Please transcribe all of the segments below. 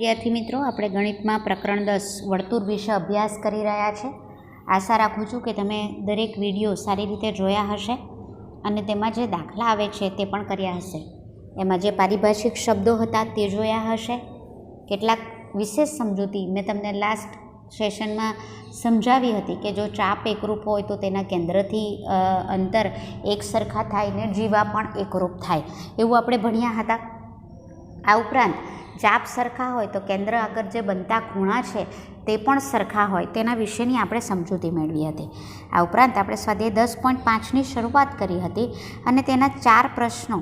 વિદ્યાર્થી મિત્રો, આપણે ગણિતમાં પ્રકરણ 10 વર્તુળ વિશે અભ્યાસ કરી રહ્યા છે. આશા રાખું છું કે તમે દરેક વિડીયો સારી રીતે જોયા હશે અને તેમાં જે દાખલા આવે છે તે પણ કર્યા હશે. એમાં જે પારિભાષિક શબ્દો હતા તે જોયા હશે. કેટલાક વિશેષ સમજૂતી મેં તમને લાસ્ટ સેશનમાં સમજાવી હતી કે જો ચાપ એકરૂપ હોય તો તેના કેન્દ્રથી અંતર એક સરખા થાય ને જીવા પણ એકરૂપ થાય, એવું આપણે ભણ્યા હતા. આ ઉપરાંત ચાપ સરખા હોય તો કેન્દ્ર આગળ જે બનતા ખૂણા છે તે પણ સરખા હોય, તેના વિશેની આપણે સમજૂતી મેળવી હતી. આ ઉપરાંત આપણે સ્વાધ્યાય 10.5ની શરૂઆત કરી હતી અને તેના 3 પ્રશ્નો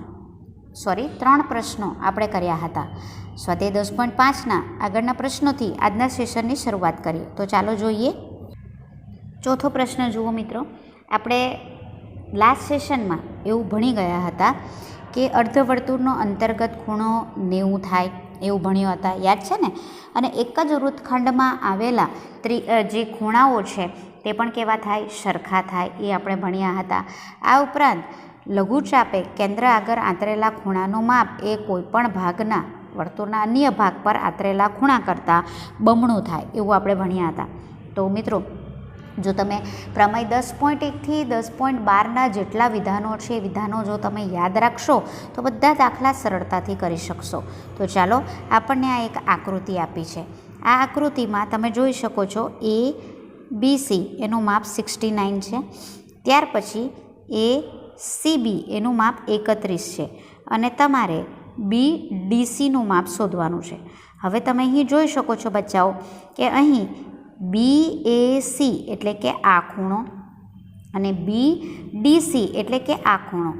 આપણે કર્યા હતા. સ્વાધ્યાય 10.5ના આગળના પ્રશ્નોથી આજના સેશનની શરૂઆત કરીએ. તો ચાલો જોઈએ. ચોથો પ્રશ્ન જુઓ મિત્રો. આપણે લાસ્ટ સેશનમાં એવું ભણી ગયા હતા કે અર્ધવર્તુળનો અંતર્ગત ખૂણો 90 થાય એવું ભણ્યો હતા, યાદ છે ને? અને એક જ વૃત્તખંડમાં આવેલા જે ખૂણાઓ છે તે પણ કેવા થાય? સરખા થાય, એ આપણે ભણ્યા હતા. આ ઉપરાંત લઘુચાપે કેન્દ્ર આગળ આંતરેલા ખૂણાનું માપ એ કોઈપણ ભાગના વર્તુળના અન્ય ભાગ પર આંતરેલા ખૂણા કરતાં બમણું થાય, એવું આપણે ભણ્યા હતા. તો મિત્રો, જો તમે પ્રમેય 10.1થી 10.12ના જેટલા વિધાનો છે એ વિધાનો જો તમે યાદ રાખશો તો બધા દાખલા સરળતાથી કરી શકશો. તો ચાલો, આપણને આ એક આકૃતિ આપી છે. આ આકૃતિમાં તમે જોઈ શકો છો ABC એનું માપ 69 છે. ત્યાર પછી ACB એનું માપ 31 છે અને તમારે BDCનું માપ શોધવાનું છે. હવે તમે અહીં જોઈ શકો છો બચ્ચાઓ કે અહીં BAC એટલે કે આ ખૂણો અને BDC એટલે કે આ ખૂણો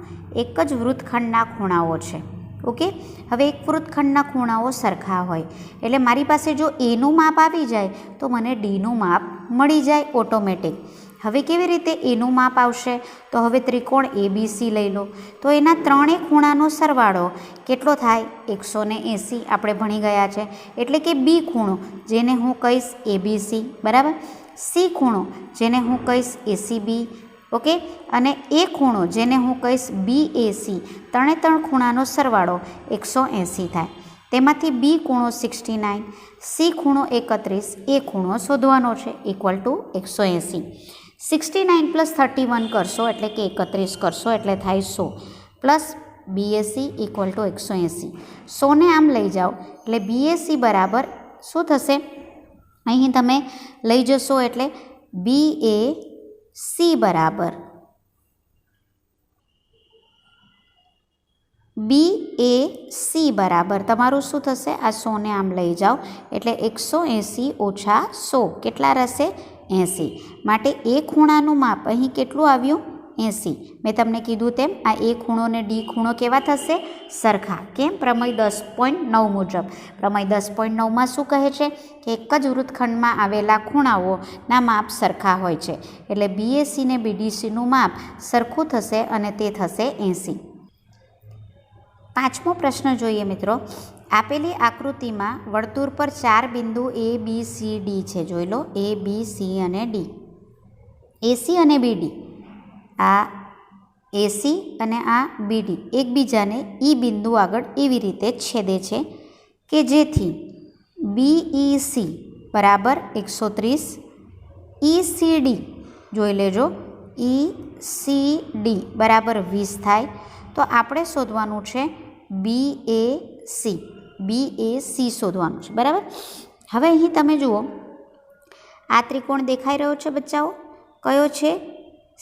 એક જ વૃત્તખંડના ખૂણાઓ છે. ઓકે, હવે એક વૃત્તખંડના ખૂણાઓ સરખા હોય એટલે મારી પાસે જો Aનું માપ આવી જાય તો મને Dનું માપ મળી જાય ઓટોમેટિક. હવે કેવી રીતે Aનું માપ આવશે? તો હવે ત્રિકોણ ABC લઈ લો તો એના ત્રણેય ખૂણાનો સરવાળો કેટલો થાય? 180 આપણે ભણી ગયા છે. એટલે કે B ખૂણો જેને હું કહીશ ABC, બરાબર. C ખૂણો જેને હું કહીશ ACB, ઓકે, અને A ખૂણો જેને હું કહીશ BAC. ત્રણ ખૂણાનો સરવાળો 180 થાય. તેમાંથી B ખૂણો 69, C ખૂણો 31, A ખૂણો શોધવાનો છે ઇક્વલ ટુ 180. 69 + 31 કરશો એટલે કે 31 કરશો એટલે થાય 100 પ્લસ BAC ઇક્વલ ટુ 180. 100ને આમ લઈ જાઓ એટલે BAC બરાબર શું થશે? અહીં તમે લઈ જશો એટલે BAC બરાબર તમારું શું થશે? આ 100ને આમ લઈ જાઓ એટલે 180 ઓછા 100 કેટલા રહેશે? 80. માટે એ ખૂણાનું માપ અહીં કેટલું આવ્યું? 80. મેં તમને કીધું તેમ આ A ખૂણો ને D ખૂણો કેવા થશે? સરખા. કેમ? પ્રમેય 10.9 મુજબ. પ્રમેય 10.9માં શું કહે છે કે એક જ વૃત્તખંડમાં આવેલા ખૂણાઓના માપ સરખા હોય છે એટલે BAC ને BDCનું માપ સરખું થશે અને તે થશે 80. પાંચમો પ્રશ્ન જોઈએ મિત્રો. આપેલી આકૃતિમાં વર્તુળ પર 4 બિંદુ ABCD છે. જોઈ લો, ABC અને D. AC અને BD, આ AC અને આ BD એકબીજાને E બિંદુ આગળ એવી રીતે છેદે છે કે જેથી BEC બરાબર 130, ECD જોઈ લેજો, ECD બરાબર 20 થાય. તો આપણે શોધવાનું છે BAC શોધવાનું છે, બરાબર. હવે અહીં તમે જુઓ, આ ત્રિકોણ દેખાઈ રહ્યો છે બચ્ચાઓ, કયો છે?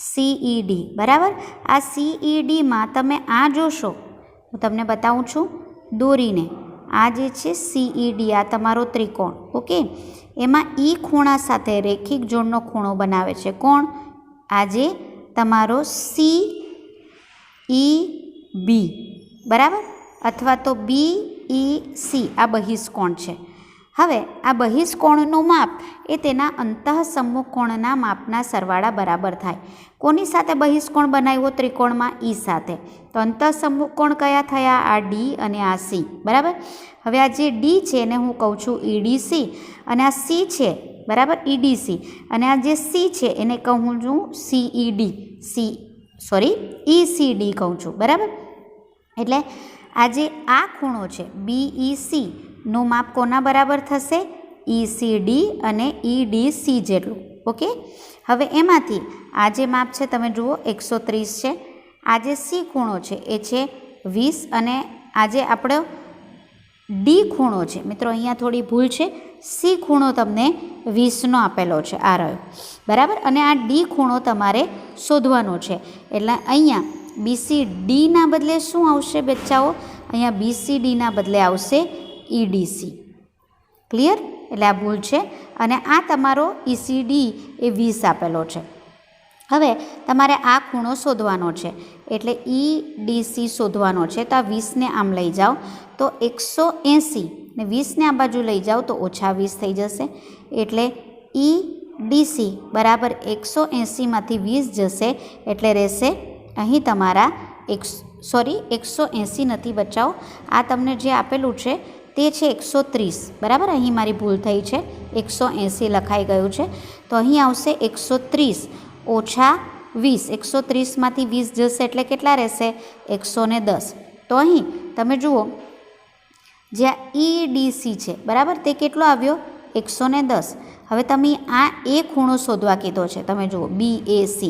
CED, બરાબર. આ CEDમાં તમે આ જોશો, હું તમને બતાવું છું દોરીને. આ જે છે CED, આ તમારો ત્રિકોણ, ઓકે, એમાં E ખૂણા સાથે રેખિક જોડનો ખૂણો બનાવે છે. કોણ? આ જે તમારો CEB, બરાબર, અથવા તો BEC, આ બહિષ્કોણ છે. હવે આ બહિષ્કોણનું માપ એ તેના અંતઃસમુખ કોણના માપના સરવાળા બરાબર થાય. કોની સાથે બહિષ્કોણ બનાવ્યો ત્રિકોણમાં? E સાથે. તો અંતઃસમુખ કોણ કયા થયા? આ D અને આ C, બરાબર. હવે આ જે D છે એને હું કહું છું EDC અને આ C છે, બરાબર, EDC, અને આ જે C છે એને કહું છું ECD કહું છું, બરાબર. એટલે આ જે આ ખૂણો છે BEC નું માપ કોના બરાબર થશે? ECD અને EDC જેટલું. ઓકે, હવે એમાંથી આ જે માપ છે તમે જુઓ 130 છે. આ જે C ખૂણો છે એ છે 20 અને આ જે આપણો D ખૂણો છે મિત્રો, અહીંયા થોડી ભૂલ છે, C ખૂણો તમને 20નો આપેલો છે, આ રહ્યો બરાબર. અને આ D ખૂણો તમારે શોધવાનો છે. એટલે અહીંયા BCDના બદલે શું આવશે બચ્ચાઓ? અહીંયા BCDના બદલે આવશે EDC. ક્લિયર? એટલે આ ભૂલ છે. અને આ તમારો ECD એ 20 આપેલો છે. હવે તમારે આ ખૂણો શોધવાનો છે એટલે EDC શોધવાનો છે. તો આ 20ને આમ લઈ જાઓ તો 180 ને 20ને આ બાજુ લઈ જાઓ તો ઓછા 20 થઈ જશે. એટલે EDC બરાબર 180માંથી 20 જશે એટલે રહેશે અહીં તમારા 180 નથી બચાવો, આ તમને જે આપેલું છે તે છે 130 બરાબર. અહીં મારી ભૂલ થઈ છે, 180 લખાઈ ગયું છે. તો અહીં આવશે 130 ઓછા 20. 130માંથી 20 જશે એટલે કેટલા રહેશે? 110. તો અહીં તમે જુઓ જે EDC છે બરાબર તે કેટલો આવ્યો? 110. હવે તમે આ એ ખૂણો શોધવા કીધો છે, તમે જુઓ BAC.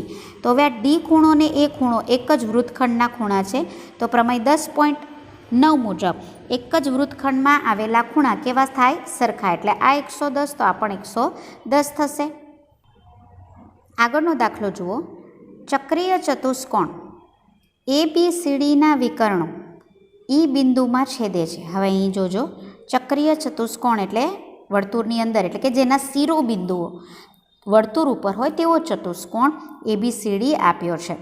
તો હવે આ D ખૂણો ને એ ખૂણો એક જ વૃત્તખંડના ખૂણા છે. તો પ્રમેય 10.9 મુજબ એક જ વૃત્તખંડમાં આવેલા ખૂણા કેવા થાય? સરખા. એટલે આ 110 તો આ પણ 110 થશે. આગળનો દાખલો જુઓ. ચક્રીય ચતુષ્કોણ ABCDના વિકર્ણો E બિંદુમાં છેદે છે. હવે અહીં જોજો, ચક્રીય ચતુષ્કોણ એટલે વર્તુળની અંદર, એટલે કે જેના શિરોબિંદુઓ વર્તુળ ઉપર હોય તેવો ચતુષ્કોણ ABCD આપ્યો છે.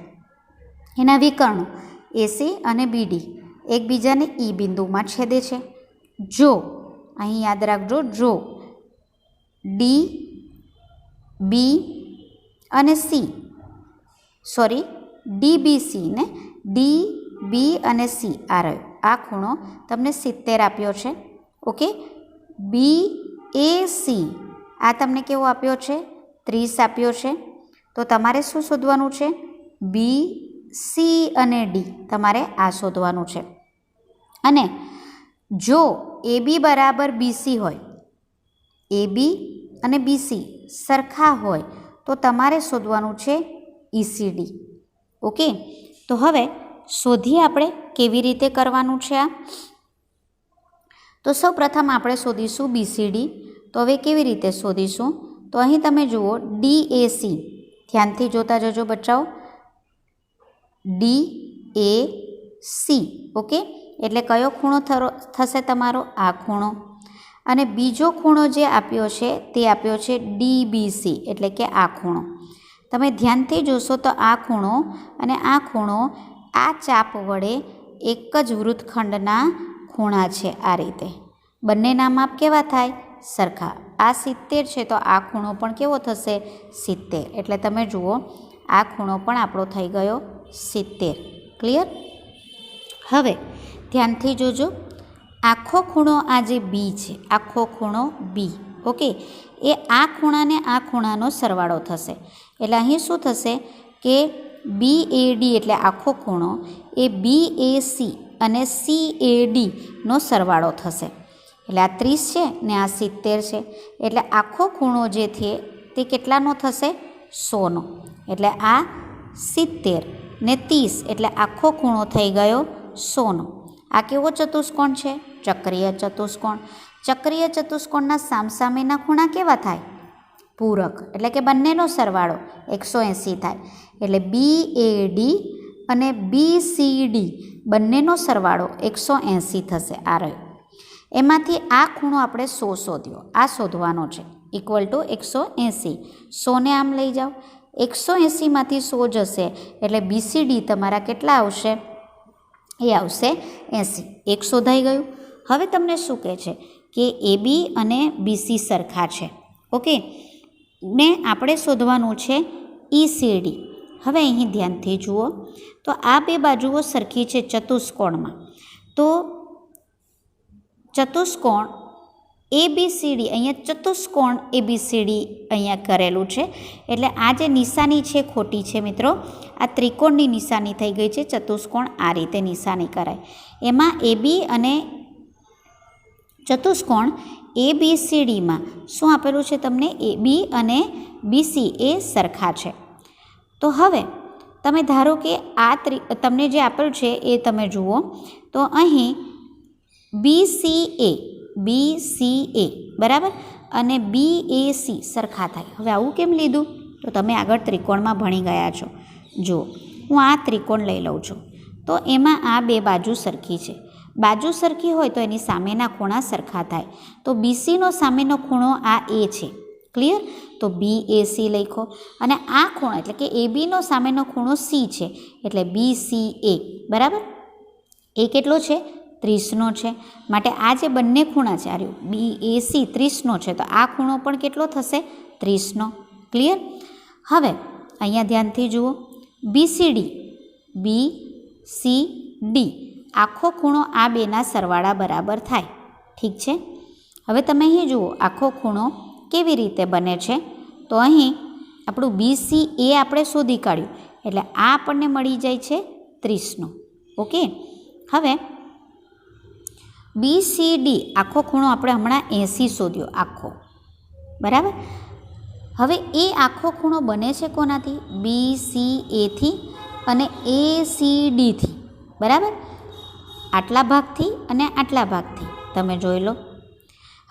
એના વિકર્ણો AC અને BD એકબીજાને E બિંદુમાં છેદે છે. જો અહીં યાદ રાખજો, જો D, B અને C, સોરી DBC ને DB અને C આ રહ્યો, આ ખૂણો તમને 70 આપ્યો છે. ઓકે, BAC આ તમને કેવો આપ્યો છે? 30 આપ્યો છે. તો તમારે શું શોધવાનું છે? BC અને D તમારે આ શોધવાનું છે. અને જો AB બરાબર BC હોય, AB અને BC સરખા હોય તો તમારે શોધવાનું છે ECD. ઓકે, તો હવે શોધીએ આપણે કેવી રીતે કરવાનું છે આ. તો સૌ પ્રથમ આપણે શોધીશું BCD. તો હવે કેવી રીતે શોધીશું? તો અહીં તમે જુઓ DAC, ધ્યાનથી જોતા જજો બચ્ચાઓ, DAC. ઓકે, એટલે કયો ખૂણો થશે તમારો? આ ખૂણો. અને બીજો ખૂણો જે આપ્યો છે તે આપ્યો છે DBC, એટલે કે આ ખૂણો. તમે ધ્યાનથી જોશો તો આ ખૂણો અને આ ખૂણો આ ચાપ વડે એક જ વૃત્તખંડના ખૂણા છે. આ રીતે બંનેના માપ કેવા થાય? સરખા. આ 70 છે તો આ ખૂણો પણ કેવો થશે? 70. એટલે તમે જુઓ આ ખૂણો પણ આપણો થઈ ગયો 70. ક્લિયર? હવે ધ્યાનથી જોજો, આખો ખૂણો આ જે B છે, આખો ખૂણો B, ઓકે, એ આ ખૂણાને આ ખૂણાનો સરવાળો થશે. એટલે અહીં શું થશે કે BAD એટલે આખો ખૂણો એ BAC અને CAD નો સરવાળો થશે. એટલે આ 30 છે ને આ 70 છે. એટલે આખો ખૂણો જે છે તે કેટલાનો થશે? 100નો. એટલે આ 70 ને 30 એટલે આખો ખૂણો થઈ ગયો 100નો. આ કેવો ચતુષ્કોણ છે? ચક્રીય ચતુષ્કોણ. ચક્રીય ચતુષ્કોણના સામસામેના ખૂણા કેવા થાય? પૂરક. એટલે કે બંનેનો સરવાળો 180 થાય. એટલે BAD અને BCD બંનેનો સરવાળો 180 થશે. આ રહ્યો. એમાંથી આ ખૂણો આપણે 100 શોધ્યો, આ શોધવાનો છે, ઇક્વલ ટુ 180. 100ને આમ લઈ જાઓ, 180માંથી 100 જશે એટલે BCD તમારા કેટલા આવશે? એ આવશે 80. એક શોધાઈ ગયું. હવે તમને શું કહે છે કે AB અને BC સરખા છે. ઓકે, ને આપણે શોધવાનું છે ECD. હવે અહીં ધ્યાનથી જુઓ તો આ બે બાજુઓ સરખી છે ચતુષ્કોણમાં. તો ચતુષ્કોણ ABCD, અહીંયા ચતુષ્કોણ ABCD અહીંયા કરેલું છે. એટલે આ જે નિશાની છે ખોટી છે મિત્રો, આ ત્રિકોણની નિશાની થઈ ગઈ છે. ચતુષ્કોણ આ રીતે નિશાની કરાય. એમાં AB અને ચતુષ્કોણ ABCDમાં શું આપેલું છે તમને? AB અને BC એ સરખા છે. તો હવે તમે ધારો કે આ તમને જે આપેલું છે એ તમે જુઓ તો અહીં BCA બરાબર અને BAC સરખા થાય. હવે આવું કેમ લીધું? તો તમે આગળ ત્રિકોણમાં ભણી ગયા છો. જુઓ, હું આ ત્રિકોણ લઈ લઉં છું તો એમાં આ બે બાજુ સરખી છે. બાજુ સરખી હોય તો એની સામેના ખૂણા સરખા થાય. તો BCનો સામેનો ખૂણો આ A છે. ક્લિયર? તો BAC લખો અને આ ખૂણો એટલે કે ABનો સામેનો ખૂણો C છે એટલે BCA બરાબર. એ કેટલો છે? 30નો છે. માટે આ જે બંને ખૂણા છે આ BAC 30નો છે તો આ ખૂણો પણ કેટલો થશે? 30નો. ક્લિયર? હવે અહીંયા ધ્યાનથી જુઓ, BCD આખો ખૂણો આ બેના સરવાળા બરાબર થાય. ઠીક છે? હવે તમે અહીં જુઓ આખો ખૂણો કેવી રીતે બને છે. તો અહીં આપણું BCA આપણે શોધી કાઢ્યું એટલે આ આપણને મળી જાય છે 30નો. ઓકે. હવે BCD આખો ખૂણો આપણે હમણાં 80 શોધ્યો આખો. બરાબર. હવે એ આખો ખૂણો બને છે કોનાથી? BCAથી અને ACDથી. બરાબર. આટલા ભાગથી અને આટલા ભાગથી તમે જોઈ લો.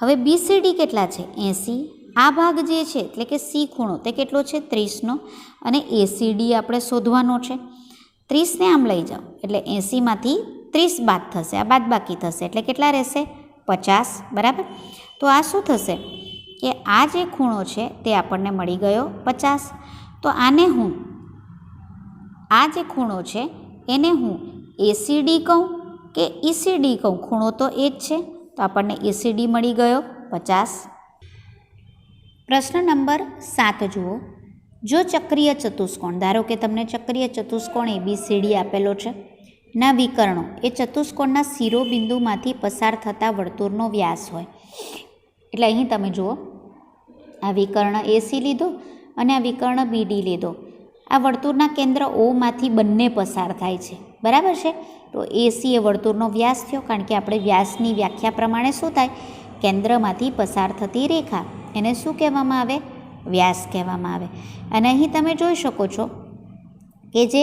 હવે BCD કેટલા છે? 80. આ ભાગ જે છે એટલે કે C ખૂણો તે કેટલો છે? 30નો. અને ACD આપણે શોધવાનો છે. 30ને આમ લઈ જાઓ એટલે 80માંથી 30 બાદ થશે, આ બાદ બાકી થશે એટલે કેટલા રહેશે? 50. બરાબર. તો આ શું થશે કે આ જે ખૂણો છે તે આપણને મળી ગયો 50. તો આને હું આ જે ખૂણો છે એને હું ACD કહું કે ECD કહું? ખૂણો તો એ જ છે તો આપણને ACD મળી ગયો 50. પ્રશ્ન નંબર 7 જુઓ. જો ચક્રીય ચતુષ્કોણ, ધારો કે તમને ચક્રીય ચતુષ્કોણ ABCD આપેલો છે ના વિકર્ણો એ ચતુષ્કોણના શિરોબિંદુમાંથી પસાર થતા વર્તુળનો વ્યાસ હોય. એટલે અહીં તમે જુઓ આ વિકર્ણ AC લીધો અને આ વિકર્ણ BD લીધો. આ વર્તુળના કેન્દ્ર Oમાંથી બંને પસાર થાય છે. બરાબર છે. તો AC એ વર્તુળનો વ્યાસ થયો કારણ કે આપણે વ્યાસની વ્યાખ્યા પ્રમાણે શું થાય? કેન્દ્રમાંથી પસાર થતી રેખા એને શું કહેવામાં આવે? વ્યાસ કહેવામાં આવે. અને અહીં તમે જોઈ શકો છો કે જે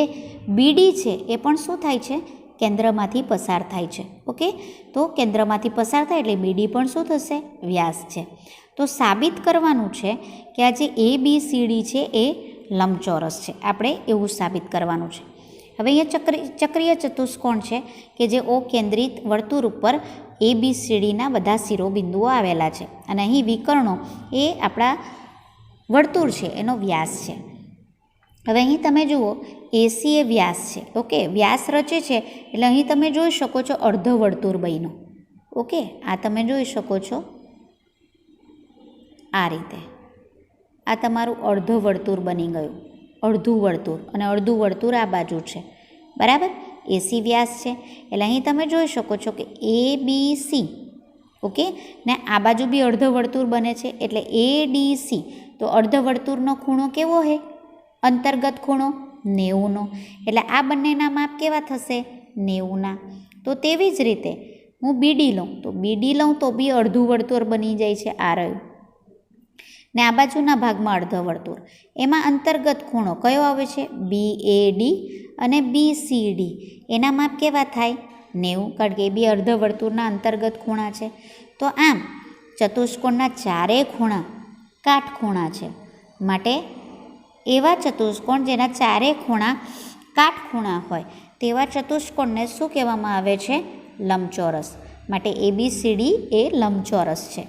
BD છે એ પણ શું થાય છે? કેન્દ્રમાંથી પસાર થાય છે. ઓકે. તો કેન્દ્રમાંથી પસાર થાય એટલે BD પણ શું થશે? વ્યાસ છે. તો સાબિત કરવાનું છે કે આ જે ABCD છે એ લંબચોરસ છે. આપણે એવું સાબિત કરવાનું છે. હવે અહીંયા ચક્રીય ચતુષ્કોણ છે કે જે O કેન્દ્રિત વર્તુળ ઉપર ABCDના બધા શિરોબિંદુઓ આવેલા છે અને અહીં વિકર્ણો એ આપણા વર્તુળ છે એનો વ્યાસ છે. હવે અહીં તમે જુઓ AC એ વ્યાસ છે. ઓકે. વ્યાસ રચે છે એટલે અહીં તમે જોઈ શકો છો અર્ધ વર્તુળ બન્યું. ઓકે. આ તમે જોઈ શકો છો આ રીતે. આ તમારું અર્ધ વર્તુળ બની ગયું. અડધું વર્તુળ અને અડધું વર્તુળ આ બાજુ છે. બરાબર. AC વ્યાસ છે એટલે અહીં તમે જોઈ શકો છો કે ABC. ઓકે. ને આ બાજુ બી અર્ધ વર્તુળ બને છે એટલે ADC. તો અર્ધ વર્તુળનો ખૂણો કેવો છે? અંતર્ગત ખૂણો 90નો. એટલે આ બંનેના માપ કેવા થશે? 90ના. તો તેવી જ રીતે હું BD લઉં તો BD લઉં તો બી અડધું વર્તુળ બની જાય છે. આ રહ્યું. ને આ બાજુના ભાગમાં અર્ધ વર્તુળ. એમાં અંતર્ગત ખૂણો કયો આવે છે? BAD અને BCD. એના માપ કેવા થાય? 90 કારણ કે એ બી અર્ધ વર્તુળના અંતર્ગત ખૂણા છે. તો આમ ચતુષ્કોણના ચારેય ખૂણા કાટખૂણા છે. માટે એવા ચતુષ્કોણ જેના ચારેય ખૂણા કાટખૂણા હોય તેવા ચતુષ્કોણને શું કહેવામાં આવે છે? લંબચોરસ. માટે ABCD એ લંબચોરસ છે.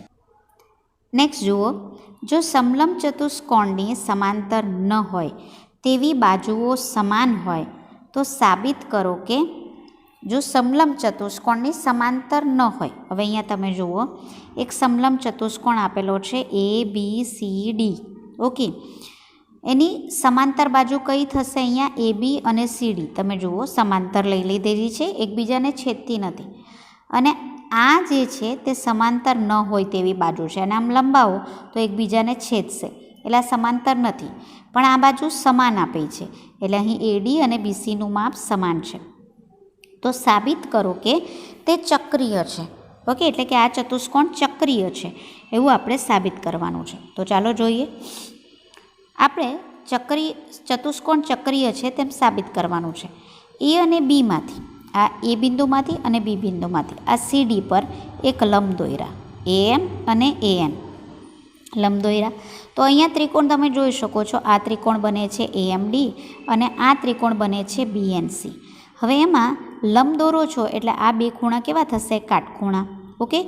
નેક્સ્ટ જુઓ. જો સમલંબ ચતુષ્કોણની સમાંતર ન હોય તેવી બાજુઓ સમાન હોય તો સાબિત કરો કે જો સમલંબ ચતુષ્કોણની સમાંતર ન હોય. હવે અહીંયા તમે જુઓ એક સમલંબ ચતુષ્કોણ આપેલો છે ABCD. ઓકે. એની સમાંતર બાજુ કઈ થશે? અહીંયા AB અને CD તમે જુઓ સમાંતર લઈ લીધેલી છે, એકબીજાને છેદતી નથી. અને આ જે છે તે સમાંતર ન હોય તેવી બાજુ છે અને આમ લંબાવો તો એકબીજાને છેદશે એટલે આ સમાંતર નથી. પણ આ બાજુ સમાન આપી છે એટલે અહીં AD અને BCનું માપ સમાન છે. તો સાબિત કરો કે તે ચક્રીય છે. ઓકે, એટલે કે આ ચતુષ્કોણ ચક્રીય છે એવું આપણે સાબિત કરવાનું છે. તો ચાલો જોઈએ. આપણે ચતુષ્કોણ ચક્રીય છે તેમ સાબિત કરવાનું છે. એ અને બીમાંથી, આ એ બિંદુમાંથી અને બી બિંદુમાંથી આ CD પર એક લંબ દોર્યા, AM અને AN લંબ દોર્યા. તો અહીંયા ત્રિકોણ તમે જોઈ શકો છો, આ ત્રિકોણ બને છે AMD અને આ ત્રિકોણ બને છે BNC. હવે એમાં લંબ દોરો છો એટલે આ બે ખૂણા કેવા થશે? કાટખૂણા. ઓકે,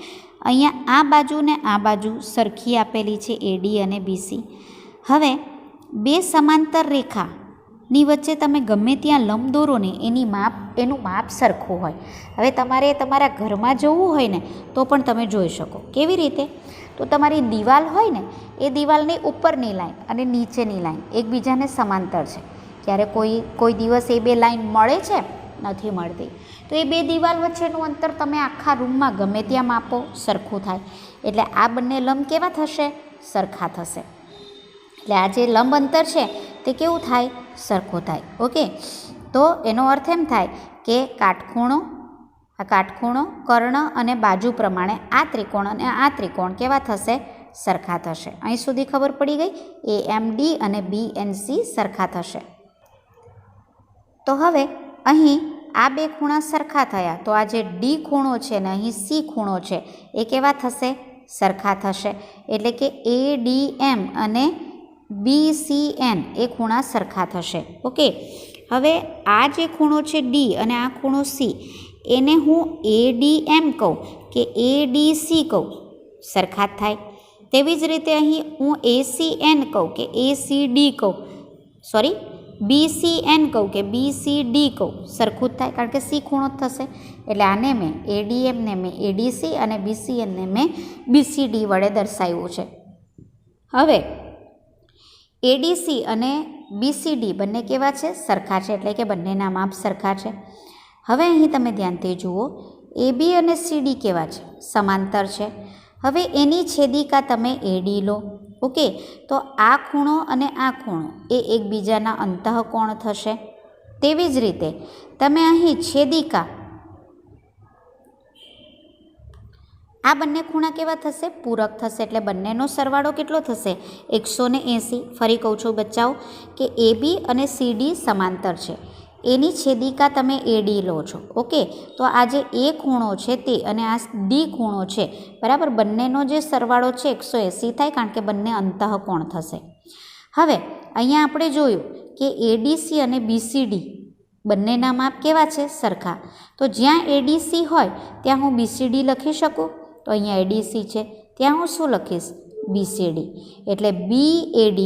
અહીંયા આ બાજુ ને આ બાજુ સરખી આપેલી છે AD અને BC. હવે બે સમાંતર રેખાની વચ્ચે તમે ગમે ત્યાં લંબ દોરો ને એનું માપ સરખું હોય. હવે તમારે તમારા ઘરમાં જવું હોય ને તો પણ તમે જોઈ શકો. કેવી રીતે? તો તમારી દિવાલ હોય ને એ દિવાલની ઉપરની લાઈન અને નીચેની લાઈન એકબીજાને સમાંતર છે. ત્યારે કોઈ દિવસ એ બે લાઈન મળે છે? નથી મળતી. તો એ બે દિવાલ વચ્ચેનું અંતર તમે આખા રૂમમાં ગમે ત્યાં માપો, સરખું થાય. એટલે આ બંને લંબ કેવા થશે? સરખા થશે. એટલે આ જે લંબ અંતર છે તે કેવું થાય? સરખું થાય. ઓકે, તો એનો અર્થ એમ થાય કે કાટખૂણો, કર્ણ અને બાજુ પ્રમાણે આ ત્રિકોણ અને આ ત્રિકોણ કેવા થશે? સરખા થશે. અહીં સુધી ખબર પડી ગઈ? AMD અને BNC સરખા થશે. તો હવે અહીં આ બે ખૂણા સરખા થયા, તો આ જે D ખૂણો છે ને અહીં C ખૂણો છે એ કેવા થશે? સરખા થશે. એટલે કે ADM અને BCN એ ખૂણા સરખા થશે. ઓકે, હવે આ જે ખૂણો છે D અને આ ખૂણો C એને હું ADM કહું કે ADC કહું, સરખા જ થાય. તેવી જ રીતે અહીં હું ACN કહું કે ACD કહું, BCN કહું કે BCD કહું, સરખું જ થાય, કારણ કે C ખૂણો જ થશે. એટલે આને મેં ADM ને મેં ADC અને BCN ને મેં BCD વડે દર્શાવ્યું છે. હવે ADC અને BCD બંને કેવા છે? સરખા છે. એટલે કે બંનેના માપ સરખા છે. હવે અહીં તમે ધ્યાનથી જુઓ, AB અને CD કેવા છે? સમાંતર છે. હવે એની છેદિકા તમે AD લો. ઓકે, તો આ ખૂણો અને આ ખૂણો એ એકબીજાના અંતઃકોણ થશે. તેવી જ રીતે તમે અહીં છેદિકા, આ બંને ખૂણા કેવા થશે? પૂરક થશે. એટલે બંનેનો સરવાળો કેટલો થશે? 180. ફરી કહું છું બચ્ચાઓ કે AB અને CD સમાંતર છે, એની છેદિકા તમે AD લો છો. ઓકે, તો આ જે A ખૂણો છે તે અને આ D ખૂણો છે, બરાબર, બંનેનો જે સરવાળો છે 180 થાય, કારણ કે બંને અંતઃકોણ થશે. હવે અહીંયા આપણે જોયું કે ADC અને BCD બંનેના માપ કેવા છે? સરખા. તો જ્યાં ADC હોય ત્યાં હું BCD લખી શકું. તો અહીંયા ADC છે, ત્યાં હું શું લખીશ? BCD. એટલે BAD,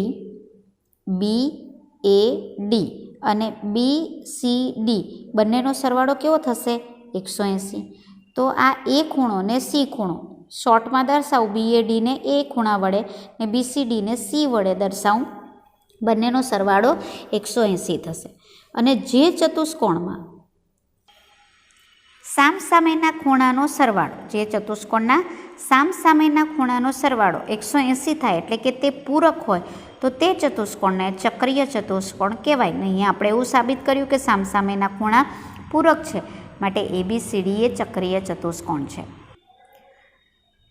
BAD અને BCD બંનેનો સરવાળો કેવો થશે? 180. તો આ A ખૂણો ને C ખૂણો શોર્ટમાં દર્શાવું, BAD ને A ખૂણા વડે ને BCD ને C વડે દર્શાવું, બંનેનો સરવાળો 180 થશે. અને જે ચતુષ્કોણમાં સામસામેના ખૂણાનો સરવાળો, જે ચતુષ્કોણના સામસામેના ખૂણાનો સરવાળો 180 થાય, એટલે કે તે પૂરક હોય, તો તે ચતુષ્કોણને ચક્રીય ચતુષ્કોણ કહેવાય. અહીંયા આપણે એવું સાબિત કર્યું કે સામસામેના ખૂણા પૂરક છે, માટે ABCD એ ચક્રીય ચતુષ્કોણ છે.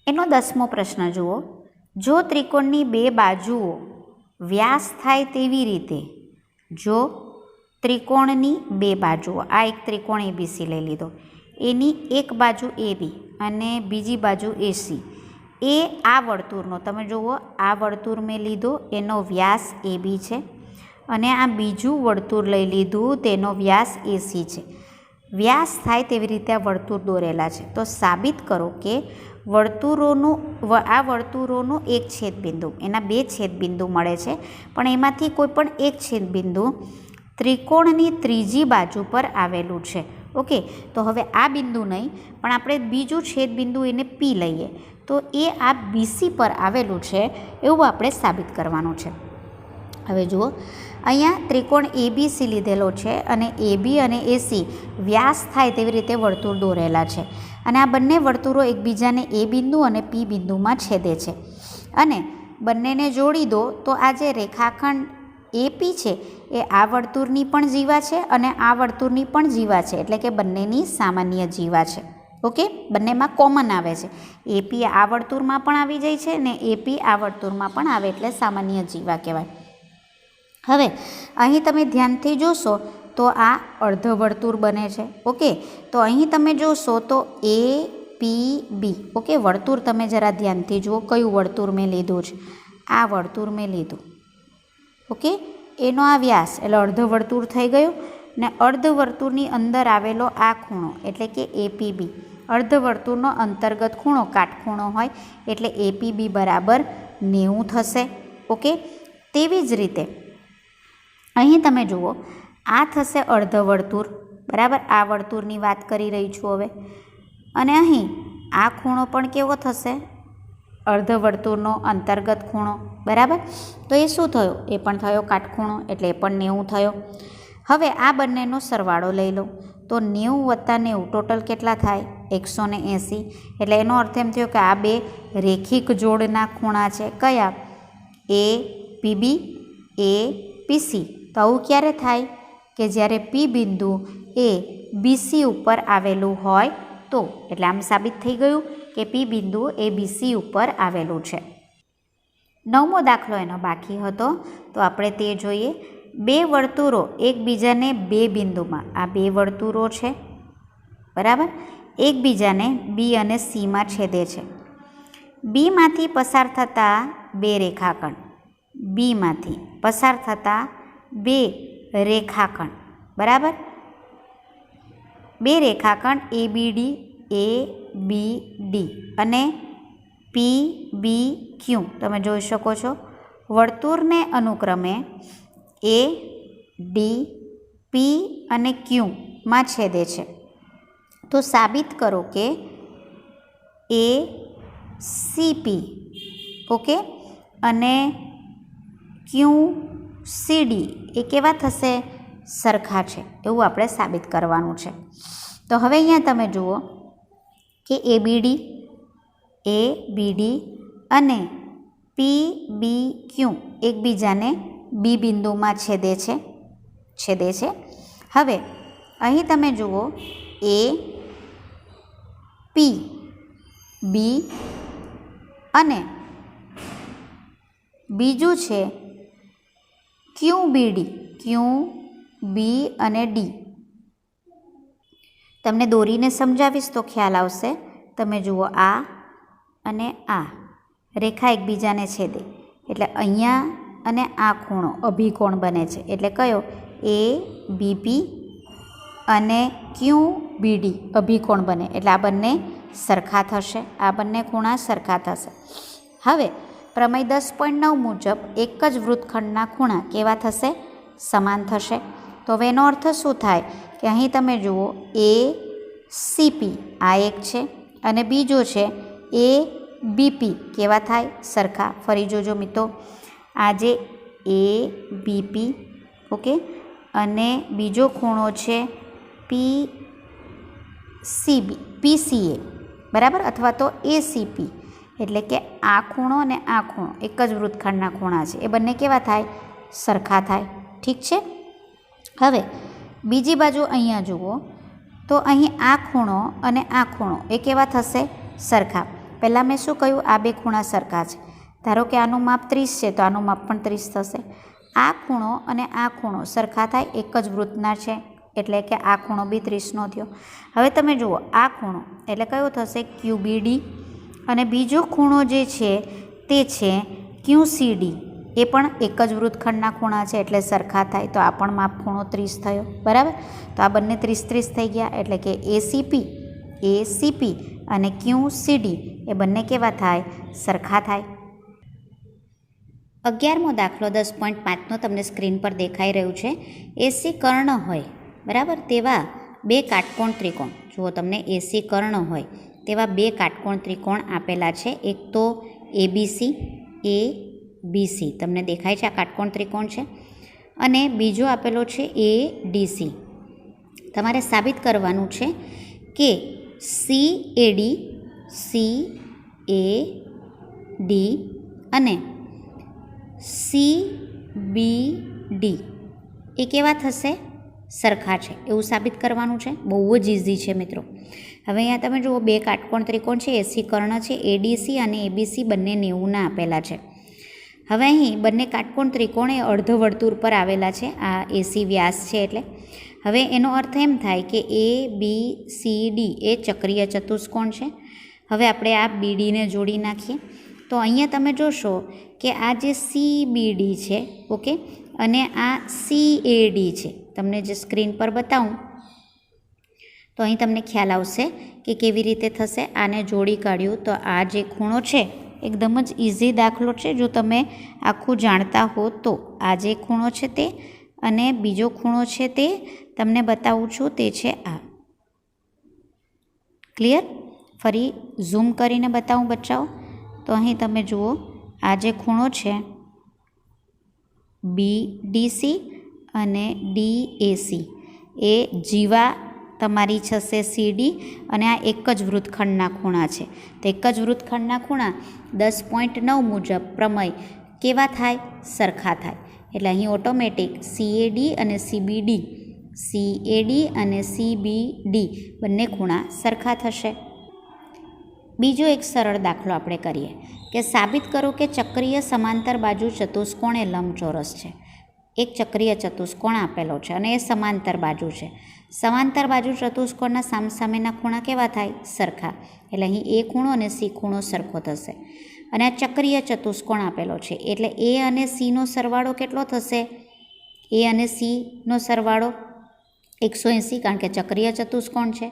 એનો 10મો પ્રશ્ન જુઓ. જો ત્રિકોણની બે બાજુઓ વ્યાસ થાય તેવી રીતે, જો ત્રિકોણની બે બાજુઓ, આ એક ત્રિકોણ ABC લઈ લીધો, એની એક બાજુ AB અને બીજી બાજુ AC, એ આ વર્તુળનો, તમે જુઓ આ વર્તુળ મેં લીધો, એનો વ્યાસ AB છે અને આ બીજું વર્તુળ લઈ લીધું, તેનો વ્યાસ AC છે. વ્યાસ થાય તેવી રીતે આ વર્તુળ દોરેલા છે. તો સાબિત કરો કે આ વર્તુળોનું એક છેદબિંદુ, એના બે છેદબિંદુ મળે છે, પણ એમાંથી કોઈ પણ એક છેદબિંદુ ત્રિકોણની ત્રીજી બાજુ પર આવેલું છે. ઓકે, તો હવે આ બિંદુ નહીં, પણ આપણે બીજું છેદબિંદુ એને P લઈએ, તો એ આ BC પર આવેલું છે એવું આપણે સાબિત કરવાનું છે. હવે જુઓ, અહીંયા ત્રિકોણ ABC લીધેલો છે અને AB અને AC વ્યાસ થાય તેવી રીતે વર્તુળ દોરેલા છે, અને આ બંને વર્તુળો એકબીજાને A બિંદુ અને P બિંદુમાં છેદે છે, અને બંનેને જોડી દો તો આ જે રેખાખંડ AP છે એ આ વર્તુળની પણ જીવા છે અને આ વર્તુળની પણ જીવા છે, એટલે કે બંનેની સામાન્ય જીવા છે. ઓકે, બંનેમાં કોમન આવે છે. એપી આ વર્તુળમાં પણ આવી જાય છે ને એપી આ વર્તુળમાં પણ આવે એટલે સામાન્ય જીવા કહેવાય. હવે અહીં તમે ધ્યાનથી જોશો તો આ અર્ધવર્તુળ બને છે. ઓકે, તો અહીં તમે જોશો તો એ પી બી. ઓકે, વર્તુળ તમે જરા ધ્યાનથી જુઓ કયું વર્તુળ મેં લીધું છે. આ વર્તુળ મેં લીધું. ઓકે, એનો આ વ્યાસ એટલે અર્ધવર્તુળ થઈ ગયું ને અર્ધવર્તુળની અંદર આવેલો આ ખૂણો એટલે કે એપીબી. અર્ધવર્તુળનો અંતર્ગત ખૂણો કાટખૂણો હોય એટલે એપીબી બરાબર 90 થશે. ઓકે, તેવી જ રીતે અહીં તમે જુઓ આ થશે અર્ધવર્તુળ બરાબર. આ વર્તુળની વાત કરી રહી છું હવે. અને અહીં આ ખૂણો પણ કેવો થશે? અર્ધવર્તુળનો અંતર્ગત ખૂણો બરાબર. તો એ શું થયો? એ પણ થયો કાટખૂણો એટલે એ પણ 90 થયો. હવે આ બંનેનો સરવાળો લઈ લો તો 90 + 90 ટોટલ કેટલા થાય? 180. એટલે એનો અર્થ એમ થયો કે આ બે રેખિક જોડના ખૂણા છે. કયા? એ પીબી, એ પીસી. તો આવું ક્યારે થાય? કે જ્યારે પી બિંદુ એ બીસી ઉપર આવેલું હોય તો. એટલે આમ સાબિત થઈ ગયું કે પી બિંદુ એ બીસી ઉપર આવેલું છે. 9મો દાખલો એનો બાકી હતો તો આપણે તે જોઈએ. બે વર્તુળો એકબીજાને બે બિંદુમાં, આ બે વર્તુળો છે બરાબર, એકબીજાને બી અને સીમાં છેદે છે. બીમાંથી પસાર થતા બે રેખાખંડ, બીમાંથી પસાર થતા બે રેખાખંડ બરાબર. બે રેખાખંડ એ બી ડી અને પી બી ક્યુ તમે જોઈ શકો છો. વર્તુળને અનુક્રમે એ ડી પી અને ક્યુમાં છેદે છે. તો સાબિત કરો કે એ સીપી ઓકે અને ક્યુ સીડી એ કેવા થશે? સરખા છે. એવું આપણે સાબિત કરવાનું છે. તો હવે અહીંયા તમે જુઓ કે એ બીડી અને પી બી ક્યુ એકબીજાને બી બિંદુમાં છેદે છે. હવે અહીં તમે જુઓ એ પી બી અને બીજું છે ક્યુ બી અને ડી. તમને દોરીને સમજાવીશ તો ખ્યાલ આવશે. તમે જુઓ આ અને આ રેખા એકબીજાને છેદે એટલે અહીંયા અને આ ખૂણો અભિકોણ બને છે. એટલે કયો? એ બીપી અને ક્યુ બીડી અભિકોણ બને એટલે આ બંને સરખા થશે. આ બંને ખૂણા સરખા થશે. હવે પ્રમેય 10.9 મુજબ એક જ વૃત્તખંડના ખૂણા કેવા થશે? સમાન થશે. તો હવે એનો અર્થ શું થાય કે અહીં તમે જુઓ એ સીપી આ એક છે અને બીજો છે એ બીપી કેવા થાય? સરખા. ફરી જોજો મિત્રો, આ જે એ બીપી ઓકે અને બીજો ખૂણો છે પીસીએ બરાબર અથવા તો એસીપી એટલે કે આ ખૂણો અને આ ખૂણો એક જ વૃત્તખંડના ખૂણા છે. એ બંને કેવા થાય? સરખા થાય. ઠીક છે. હવે બીજી બાજુ અહીંયા જુઓ તો અહીં આ ખૂણો અને આ ખૂણો એ કેવા થશે? સરખા. પહેલાં મેં શું કહ્યું? આ બે ખૂણા સરખા છે. ધારો કે આનું માપ 30 છે તો આનું માપ પણ 30 થશે. આ ખૂણો અને આ ખૂણો સરખા થાય, એક જ વૃત્તના છે એટલે કે આ ખૂણો બી 30નો થયો. હવે તમે જુઓ આ ખૂણો એટલે કયો થશે? ક્યુબીડી અને બીજો ખૂણો જે છે તે છે ક્યુસીડી. એ પણ એક જ વૃત્તખંડના ખૂણા છે એટલે સરખા થાય. તો આ પણ માપ ખૂણો 30 થયો બરાબર. તો આ બંને 30 થઈ ગયા એટલે કે એસીપી અને ક્યુસીડી એ બંને કેવા થાય? સરખા થાય. 11મો દાખલો 10.5નો તમને સ્ક્રીન પર દેખાઈ રહ્યું છે. એસી કર્ણ હોય બરાબર તેવા બે કાટકોણ ત્રિકોણ. જુઓ તમને એસી કર્ણ હોય તેવા બે કાટકોણ ત્રિકોણ આપેલા છે. એક તો એબીસી તમને દેખાય છે આ કાટકોણ ત્રિકોણ છે અને બીજો આપેલો છે એડીસી. તમારે સાબિત કરવાનું છે કે CAD અને CBD એ કેવા થશે? સરખા છે એવું સાબિત કરવાનું છે. બહુ જ ઇઝી છે મિત્રો. હવે અહીંયા તમે જુઓ બે કાટકોણ ત્રિકોણ છે, એસી કર્ણ છે, એડીસી અને એબીસી બંને 90ના આપેલા છે. હવે અહીં બંને કાટકોણ ત્રિકોણ એ અર્ધવર્તુળ પર આવેલા છે. આ એસી વ્યાસ છે એટલે હવે એનો અર્થ એમ થાય કે એ બી સી ડી એ ચક્રીય ચતુષ્કોણ છે. હવે આપણે આ બીડીને જોડી નાખીએ તો અહીંયા તમે જોશો કે આ જે CBD છે, ઓકે, અને આ CAD છે. તમને જે સ્ક્રીન પર બતાવું તો અહીં તમને ખ્યાલ આવશે કે કેવી રીતે થશે. આને જોડી કાઢ્યું તો આ જે ખૂણો છે એકદમ જ ઇઝી દાખલો છે. જો તમે આખું જાણતા હો તો આ જે ખૂણો છે તે અને બીજો ખૂણો છે તે તમને બતાવું છું, તે છે આ. ક્લિયર? ફરી ઝૂમ કરીને બતાવું બચ્ચાઓ તો અહીં તમે જુઓ આ જે ખૂણો છે BDC અને DAC એ જીવા તમારી થશે CD અને આ એક જ વૃત્તખંડના ખૂણા છે. તો એક જ વૃત્તખંડના ખૂણા 10.9 મુજબ પ્રમેય કેવા થાય? સરખા થાય. એટલે અહીં ઓટોમેટિક CAD અને CBD બંને ખૂણા સરખા થશે. બીજો એક સરળ દાખલો આપણે કરીએ કે સાબિત કરો કે ચક્રીય સમાંતર બાજુ ચતુષ્કોણ એ લંબચોરસ છે. એક ચક્રીય ચતુષ્કોણ આપેલો છે અને એ સમાંતર બાજુ છે. સમાંતર બાજુ ચતુષ્કોણના સામસામેના ખૂણા કેવા થાય? સરખા. એટલે અહીં એ ખૂણો અને સી ખૂણો સરખો થશે. અને આ ચક્રીય ચતુષ્કોણ આપેલો છે એટલે એ અને સીનો સરવાળો કેટલો થશે? એ અને સીનો સરવાળો 180, કારણ કે ચક્રીય ચતુષ્કોણ છે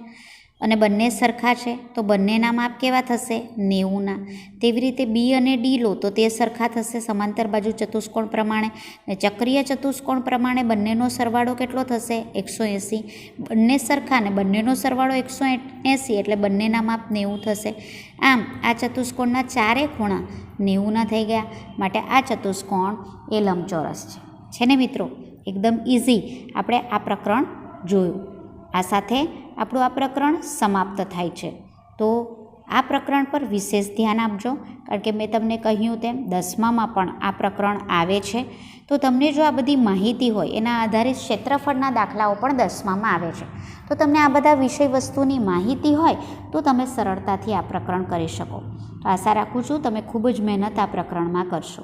અને બંને સરખા છે તો બંનેના માપ કેવા થશે? 90ના. તેવી રીતે બી અને ડી લો તો તે સરખા થશે સમાંતર બાજુ ચતુષ્કોણ પ્રમાણે. અને ચક્રીય ચતુષ્કોણ પ્રમાણે બંનેનો સરવાળો કેટલો થશે? 180. બંને સરખા ને બંનેનો સરવાળો 180 એટલે બંનેના માપ 90 થશે. આમ આ ચતુષ્કોણના ચારે ખૂણા 90ના થઈ ગયા. માટે આ ચતુષ્કોણ એ લંબચોરસ છે ને મિત્રો? એકદમ ઇઝી આપણે આ પ્રકરણ જોયું. આ સાથે આપણું આ પ્રકરણ સમાપ્ત થાય છે. તો આ પ્રકરણ પર વિશેષ ધ્યાન આપજો, કારણ કે મેં તમને કહ્યું તેમ 10મામાં પણ આ પ્રકરણ આવે છે. તો તમને જો આ બધી માહિતી હોય એના આધારિત ક્ષેત્રફળના દાખલાઓ પણ 10મામાં આવે છે. તો તમને આ બધા વિષય વસ્તુની માહિતી હોય તો તમે સરળતાથી આ પ્રકરણ કરી શકો. તો આશા રાખું છું તમે ખૂબ જ મહેનત આ પ્રકરણમાં કરશો.